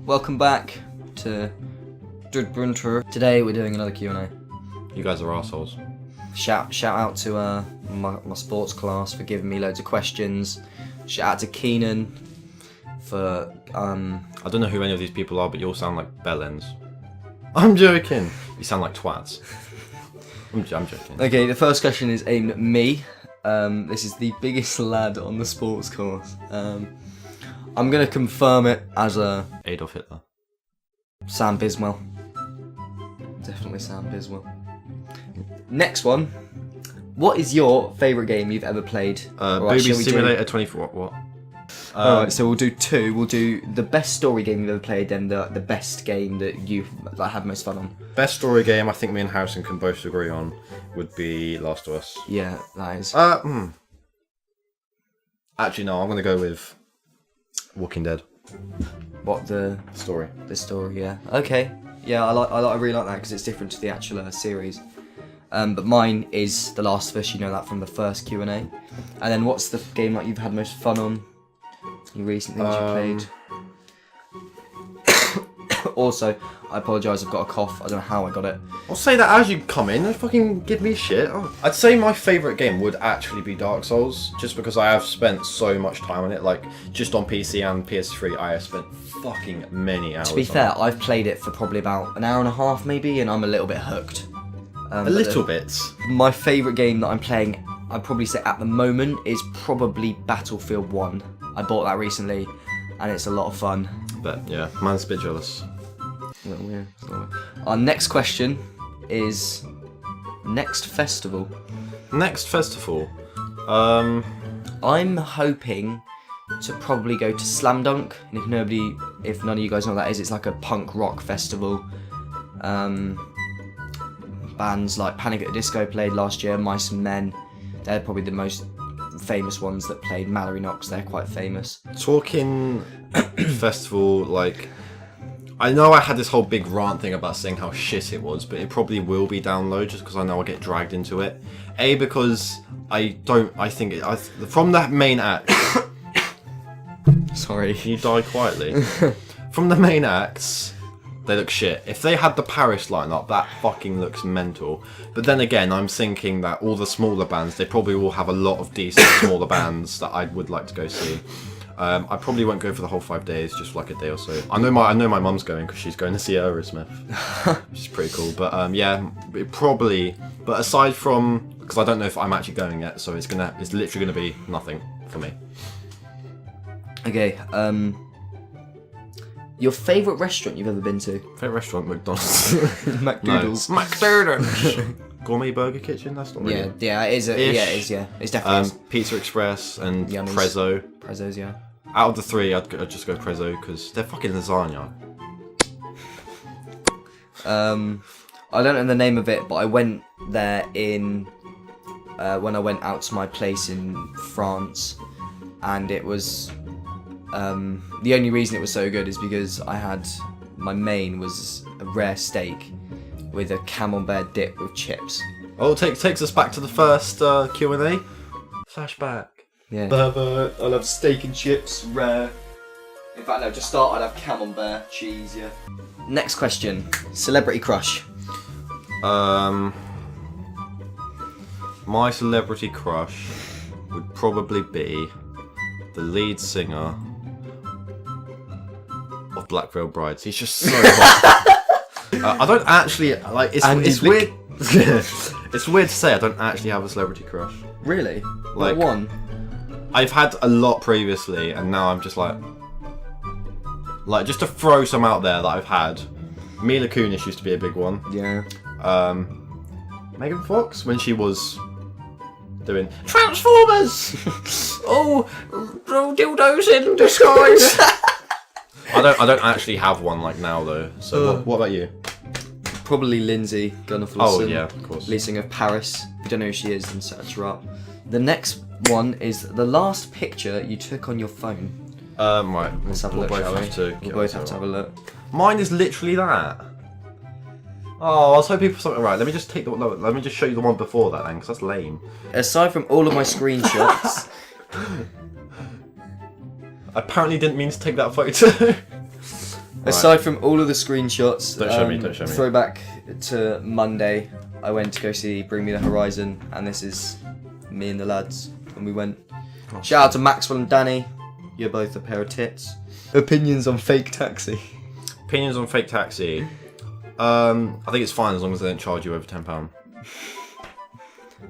welcome back to Deadbanter. Today we're doing another Q&A. You guys are assholes. Shout out to my sports class for giving me loads of questions. Shout out to Keenan for I don't know who any of these people are, but you all sound like bellends. I'm joking. You sound like twats. I'm joking. Okay, the first question is aimed at me. This is the biggest lad on the sports course. I'm gonna confirm it as a Adolf Hitler. Sam Biswell. Definitely Sam Biswell. Next one. What is your favourite game you've ever played? Booby Simulator 24. What? Alright, so we'll do two. We'll do the best story game you've ever played and the best game that you had most fun on. Best story game I think me and Harrison can both agree on would be Last of Us. Yeah, that is. Actually, no, I'm going to go with Walking Dead. What, the Story. The story, yeah. Okay. Yeah, I really like that because it's different to the actual series. But mine is The Last of Us, you know that from the first Q&A. And then what's the game like you've had most fun on? Any recent things you played? Also, I apologise, I've got a cough. I don't know how I got it. I'll say that as you come in and fucking give me shit. I'd say my favourite game would actually be Dark Souls, just because I have spent so much time on it. Like, just on PC and PS3, I have spent fucking many hours. To be fair, I've played it for probably about an hour and a half maybe, and I'm a little bit hooked. A little bit. My favourite game that I'm playing, I'd probably say at the moment, is probably Battlefield 1. I bought that recently, and it's a lot of fun. But yeah, mine's a bit jealous. Yeah. Our next question is next festival. Next festival. I'm hoping to probably go to Slam Dunk, and if none of you guys know what that is, it's like a punk rock festival. Bands like Panic at the Disco played last year, Mice and Men. They're probably the most famous ones that played. Mallory Knox, they're quite famous. Talking festival, like, I know I had this whole big rant thing about saying how shit it was, but it probably will be down low just because I know I'll get dragged into it. Because from that main act. Sorry. Can you die quietly? From the main acts, they look shit. If they had the Paris lineup, that fucking looks mental. But then again, I'm thinking that all the smaller bands, they probably will have a lot of decent smaller bands that I would like to go see. I probably won't go for the whole 5 days, just for like a day or so. I know my mum's going because she's going to see Aerosmith, which is pretty cool. But yeah, it probably. But aside from, because I don't know if I'm actually going yet, so it's literally gonna be nothing for me. Okay. Your favourite restaurant you've ever been to? Favourite restaurant, McDonald's. McDoodles. No. McDonald's. Gourmet Burger Kitchen. That's not really. Yeah, it is. It's definitely. Pizza Express and Yummies. Prezzo. Prezzo's, yeah. Out of the three, I'd just go Prezzo because they're fucking lasagna. I don't know the name of it, but I went there when I went out to my place in France, and it was. The only reason it was so good is because my main was a rare steak with a camembert dip with chips. Oh, takes us back to the first Q&A. Flashback. Yeah. I love steak and chips, rare. In fact, no, just start, I'd have camembert cheese, yeah. Next question. Celebrity crush. My celebrity crush would probably be the lead singer of Black Veil Brides. He's just so hot. I don't actually like. It's weird. It's weird to say I don't actually have a celebrity crush. Really? Like one? I've had a lot previously, and now I'm just like just to throw some out there that I've had. Mila Kunis used to be a big one. Yeah. Megan Fox when she was doing Transformers. oh, dildos in disguise. I don't actually have one like now though. So what about you? Probably Lindsay Gunnarsson. Oh yeah, of course. Lead singer of Paris. If you don't know who she is, then search her up. The next one is the last picture you took on your phone. Right. Let's have a look, shall we? We'll both have to have a look. Mine is literally that. Oh, I was hoping for something. Right, let me just show you the one before that then, because that's lame. Aside from all of my screenshots, I apparently didn't mean to take that photo. Aside from all of the screenshots, Don't show me. Throwback to Monday, I went to go see Bring Me the Horizon, and this is me and the lads, and we went. Shout out to Maxwell and Danny. You're both a pair of tits. Opinions on Fake Taxi. Opinions on Fake Taxi. I think it's fine as long as they don't charge you over £10.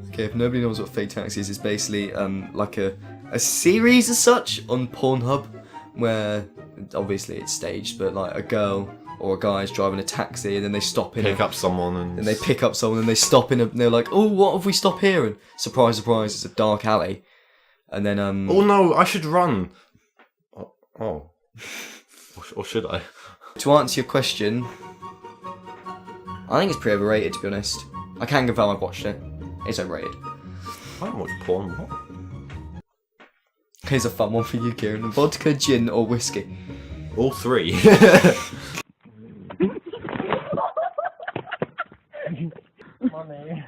Okay, if nobody knows what Fake Taxi is, it's basically like a series as such on Pornhub, where obviously it's staged, but like a girl or a guy is driving a taxi and then they stop in Pick up someone and they pick up someone and they stop in and they're like, oh, what if we stop here? And surprise, surprise, it's a dark alley. And then oh no, I should run. Oh. Or should I? To answer your question, I think it's pretty overrated, to be honest. I can confirm I've watched it. It's overrated. I don't watch porn. What? Here's a fun one for you, Kieran. Vodka, gin, or whiskey? All three. Mommy.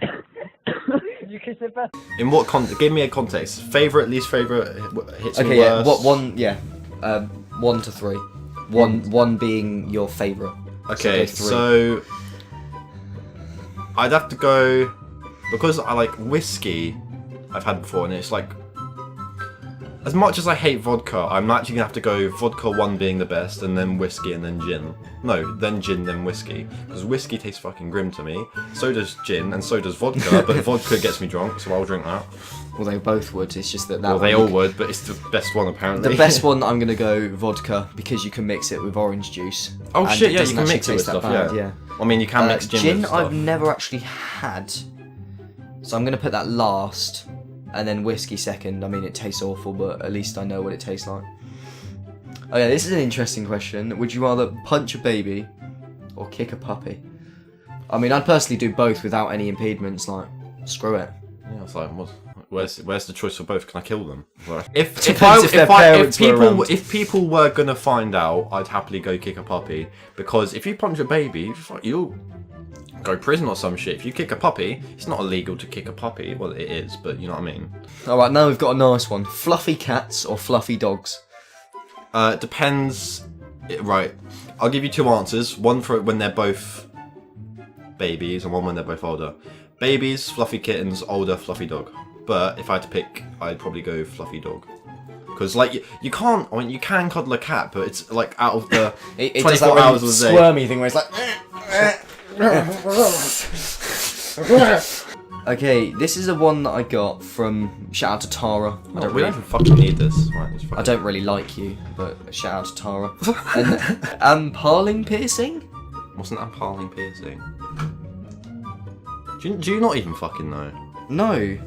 You kiss it best. In what context? Give me a context. Favorite, least favorite, hits me Okay, yeah. worst. What one? Yeah. 1 to 3. One being your favorite. Okay, so so I'd have to go because I like whiskey. I've had before, and it's like as much as I hate vodka, I'm actually gonna have to go vodka 1 being the best, and then whiskey, and then gin. No, then gin, then whiskey. Because whiskey tastes fucking grim to me. So does gin, and so does vodka. But vodka gets me drunk, so I'll drink that. Well, they both would. It's just that. Well, they all would, but it's the best one apparently. The best one, I'm gonna go vodka because you can mix it with orange juice. Oh and shit! it Yeah, doesn't you can actually mix it with taste that stuff. bad, Yeah. I mean, you can mix gin with stuff. I've never actually had, so I'm gonna put that last, and then whiskey second. I mean, it tastes awful, but at least I know what it tastes like. Oh yeah, this is an interesting question. Would you rather punch a baby or kick a puppy? I mean, I'd personally do both without any impediments. Like, screw it. Yeah, it's like, where's the choice for both? Can I kill them? If people were gonna find out, I'd happily go kick a puppy, because if you punch a baby, you'll go prison or some shit. If you kick a puppy, it's not illegal to kick a puppy. Well, it is, but you know what I mean. All right, now we've got a nice one. Fluffy cats or fluffy dogs? It depends. Right, I'll give you 2 answers. One for when they're both babies, and one when they're both older. Babies, fluffy kittens. Older, fluffy dog. But if I had to pick, I'd probably go fluffy dog. Because like you can't. I mean, you can cuddle a cat, but it's like out of the It 24 does that hours really of the day. squirmy thing where it's like. Okay, this is a one that I got from. Shout out to Tara. We don't even fucking need this. Right, it's I fucking... don't really like you, but shout out to Tara. And parling piercing? Wasn't that parling piercing? Do you not even fucking know? No,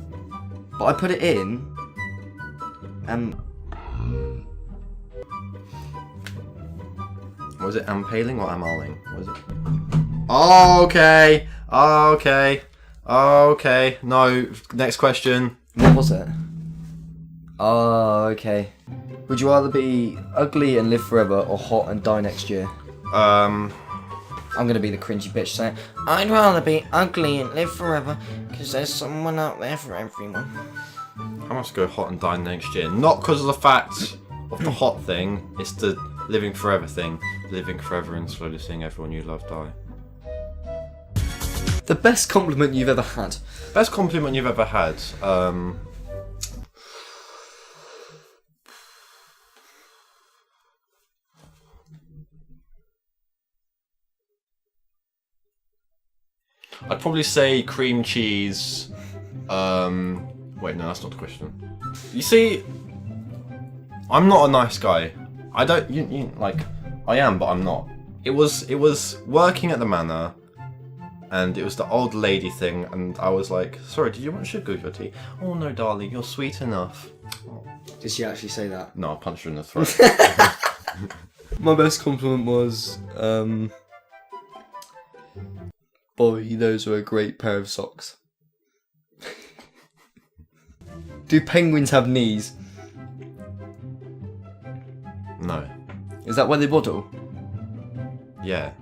but I put it in. Was it ampaling or amaling? What was it? Oh, okay. Oh, okay. Oh, okay. No. Next question. What was it? Oh, okay. Would you rather be ugly and live forever or hot and die next year? I'm gonna be the cringy bitch saying, I'd rather be ugly and live forever, because there's someone out there for everyone. I must go hot and die next year. Not because of the fact of the hot thing. It's the living forever thing. Living forever and slowly seeing everyone you love die. The best compliment you've ever had? Best compliment you've ever had? I'd probably say cream cheese. Wait, no, that's not the question. You see, I'm not a nice guy. I don't. You like, I am, but I'm not. It was working at the manor, and it was the old lady thing, and I was like, sorry, did you want sugar with your tea? Oh no, darling, you're sweet enough. Oh. Did she actually say that? No, I punched her in the throat. My best compliment was, boy, those are a great pair of socks. Do penguins have knees? No. Is that why they waddle? Yeah.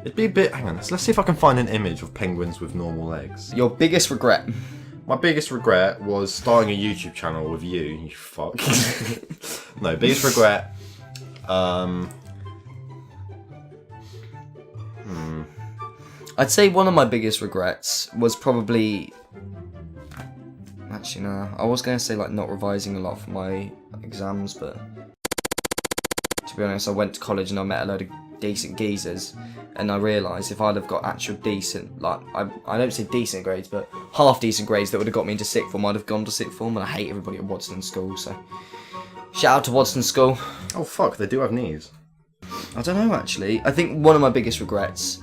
It'd be a bit. Hang on, let's see if I can find an image of penguins with normal legs. Your biggest regret? My biggest regret was starting a YouTube channel with you fuck. No, biggest regret. I'd say one of my biggest regrets was probably... Actually, no. I was going to say, like, not revising a lot for my exams, but... To be honest, I went to college and I met a load of decent geezers, and I realised if I'd have got actual decent, like, I don't say decent grades, but half decent grades that would have got me into sixth form, I'd have gone to sixth form, and I hate everybody at Waddesdon School, so... Shout out to Waddesdon School. Oh fuck, they do have knees. I don't know, actually. I think one of my biggest regrets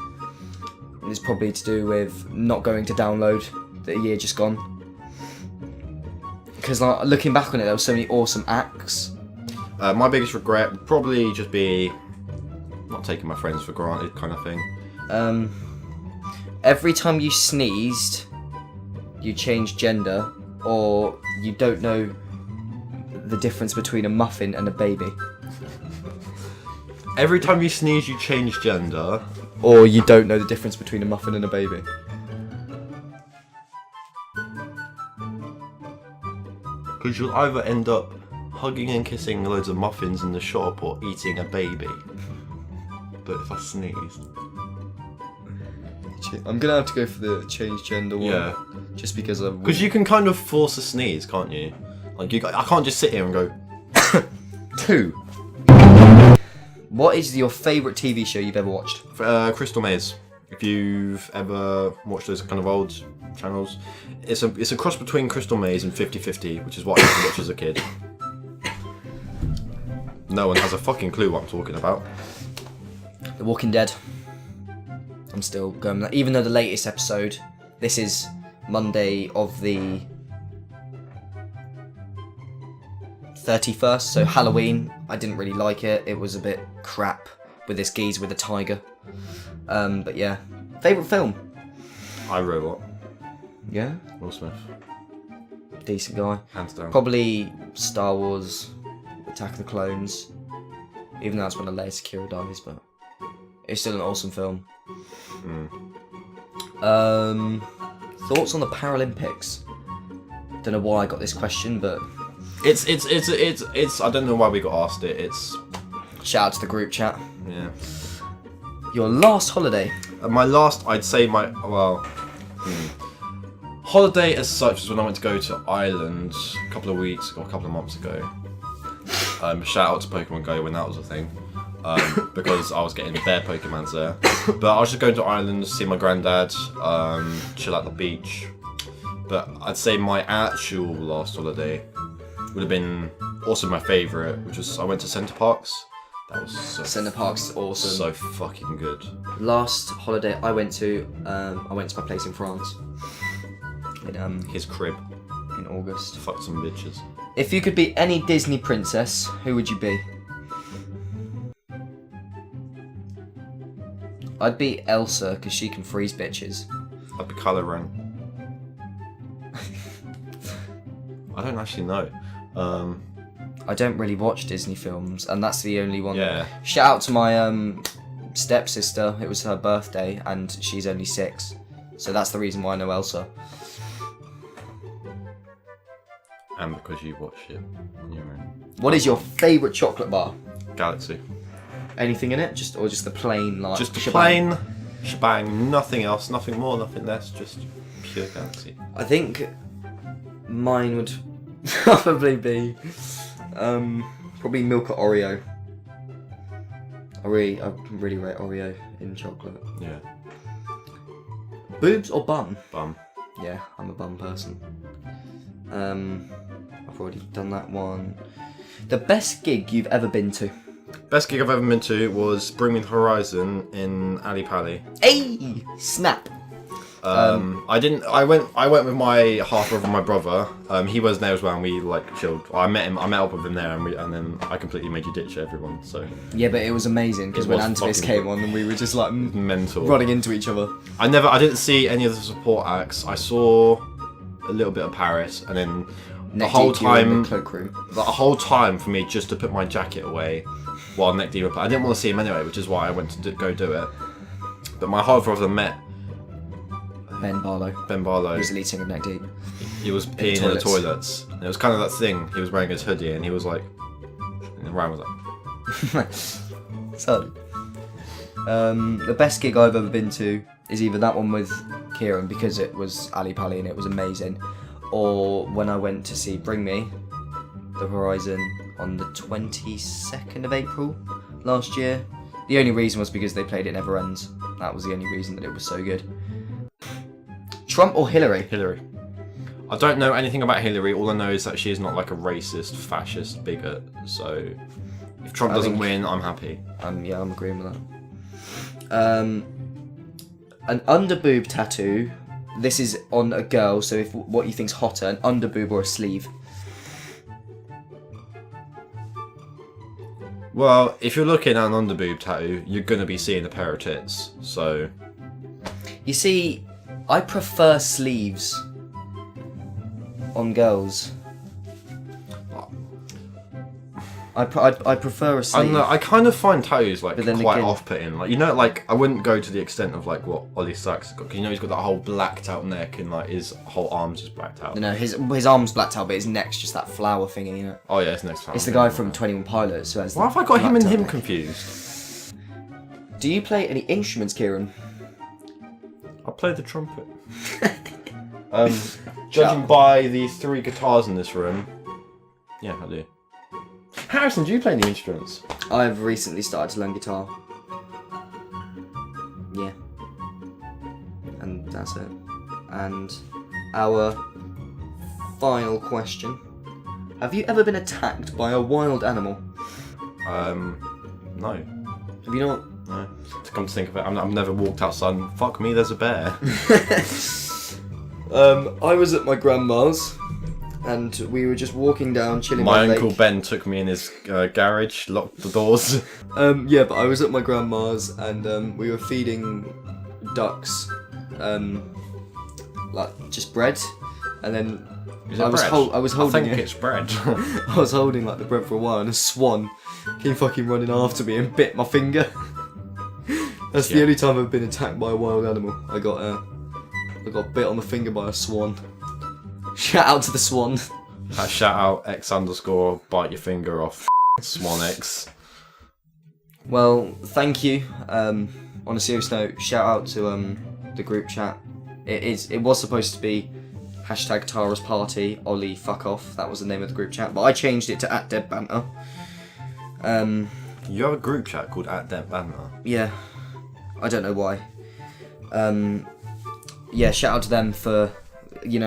is probably to do with not going to download the year just gone. Because like, looking back on it, there were so many awesome acts. My biggest regret would probably just be not taking my friends for granted, kind of thing. Every time you sneezed, you changed gender, or you don't know the difference between a muffin and a baby. Every time you sneeze, you change gender. Or you don't know the difference between a muffin and a baby. Because you'll either end up hugging and kissing loads of muffins in the shop or eating a baby. But if I sneeze... I'm gonna have to go for the change gender one. Yeah. Just because of... Because you can kind of force a sneeze, can't you? Like, I can't just sit here and go... 2. What is your favourite TV show you've ever watched? Crystal Maze. If you've ever watched those kind of old channels. It's a cross between Crystal Maze and 50/50, which is what I used to watch as a kid. No one has a fucking clue what I'm talking about. The Walking Dead. I'm still going with that. Even though the latest episode, this is Monday of the 31st, so Halloween, I didn't really like it. It was a bit crap with this geezer with a tiger. But yeah. Favourite film? I Robot. Yeah? Will Smith. Decent guy. Hands down. Probably Star Wars, Attack of the Clones. Even though that's when Leia Secura dies, but it's still an awesome film. Thoughts on the Paralympics? Don't know why I got this question, but It's I don't know why we got asked it. It's shout out to the group chat. yeah. Your last holiday? My last, I'd say holiday as such was when I went to go to Ireland a couple of weeks or a couple of months ago. Shout out to Pokemon Go when that was a thing. Because I was getting bare Pokemons there. But I was just going to Ireland to see my granddad, chill at the beach. But I'd say my actual last holiday would have been also my favourite, which was I went to Centre Parks. That was so Centre Parks is awesome. so fucking good. Last holiday I went to my place in France. In His crib. in August. Fucked some bitches. If you could be any Disney princess, who would you be? I'd be Elsa because she can freeze bitches. I'd be Kylo Ren. I don't actually know. I don't really watch Disney films, and that's the only one. Yeah. Shout out to my stepsister. It was her birthday, and she's only 6, so that's the reason why I know Elsa. And because you watched it on your own. What is your favourite chocolate bar? Galaxy. Anything in it, just the plain like? Just a shebang? plain shebang, nothing else, nothing more, nothing less, just pure Galaxy. I think mine would probably be probably Milka Oreo. I really rate Oreo in chocolate. Yeah. Boobs or bum? Bum. Yeah, I'm a bum person. I've already done that one. The best gig you've ever been to? Best gig I've ever been to was Bring Me the Horizon in Ali Pali. Hey, snap! I went with my half brother and my brother. He was there as well, and we like chilled. I met up with him there, and then I completely made you ditch everyone. So Yeah, but it was amazing because It when was Antivis fucking came on, and we were just like mental. running into each other. I didn't see any of the support acts. I saw a little bit of Paris, and then the whole time for me just to put my jacket away while Neck Deep. I didn't want to see him anyway, which is why I went to go do it. But my half brother met Ben Barlow. Barlow. He's the lead singer of Neck Deep. He was peeing in the toilets. And it was kind of that thing. He was wearing his hoodie, and he was like, and Ryan was like, So, the best gig I've ever been to is either that one with Kieran because it was Ali Pali and it was amazing, or when I went to see Bring Me, The Horizon on the 22nd of April last year. The only reason was because they played It Never Ends. That was the only reason that it was so good. Trump or Hillary? Hillary. I don't know anything about Hillary. All I know is that she is not like a racist, fascist bigot. So if Trump doesn't win, I'm happy. Yeah, I'm agreeing with that. An underboob tattoo. This is on a girl. So if what you think's hotter, an underboob or a sleeve? Well, if you're looking at an underboob tattoo, you're gonna be seeing a pair of tits. So You see, I prefer sleeves on girls. I prefer a I sleeve. don't know. I kind of find tattoos like But then quite again- off-putting. Like, you know, like I wouldn't go to the extent of like what Ollie Sykes got. 'Cause you know he's got that whole blacked out neck and like his whole arms just blacked out. No, his arm's blacked out, but his neck's just that flower thingy, you know. Oh yeah, it's next time. It's the guy from 21 Pilots who has. Why have I got him and him confused? Do you play any instruments, Kieran? I play the trumpet. Judging by the 3 guitars in this room, yeah, I do. Harrison, do you play any instruments? I've recently started to learn guitar. Yeah. And that's it. And our final question. Have you ever been attacked by a wild animal? No. Have you not? No. To come to think of it, I've never walked outside and fuck me, there's a bear. I was at my grandma's and we were just walking down, chilling My by the uncle lake. Ben took me in his garage, locked the doors. Yeah, but I was at my grandma's and we were feeding ducks, like just bread, and then Is it I was bread? I was holding I think it. it's bread. I was holding like the bread for a while, and a swan came fucking running after me and bit my finger. That's the Yeah. only time I've been attacked by a wild animal. I got bit on the finger by a swan. Shout out to the swan. Shout out X_ bite your finger off Swan X. Well, thank you. On a serious note, shout out to the group chat. It was supposed to be #Tara's party, Ollie fuck off. That was the name of the group chat, but I changed it to @Deadbanter. You have a group chat called @Deadbanter. Yeah, I don't know why. Yeah, shout out to them for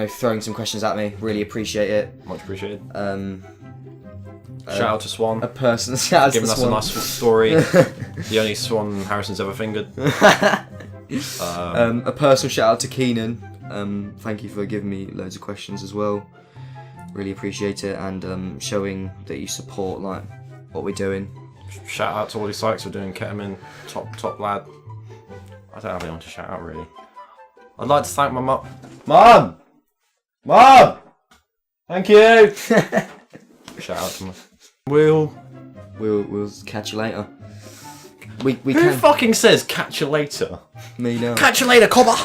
throwing some questions at me. Really appreciate it. Much appreciated. Shout Shout out to Swan. a person. Shout out to Giving the us swan. a nice story. The only swan Harrison's ever fingered. A personal shout out to Keenan. Thank you for giving me loads of questions as well. Really appreciate it, and showing that you support like what we're doing. Shout out to Ollie Sykes for doing ketamine. Top lad. I don't have anyone to shout out really. I'd like to thank my mum. Mum! Thank you! Shout out to my... We'll catch you later. We Who can fucking says catch you later? me now. Catch you later, cobber!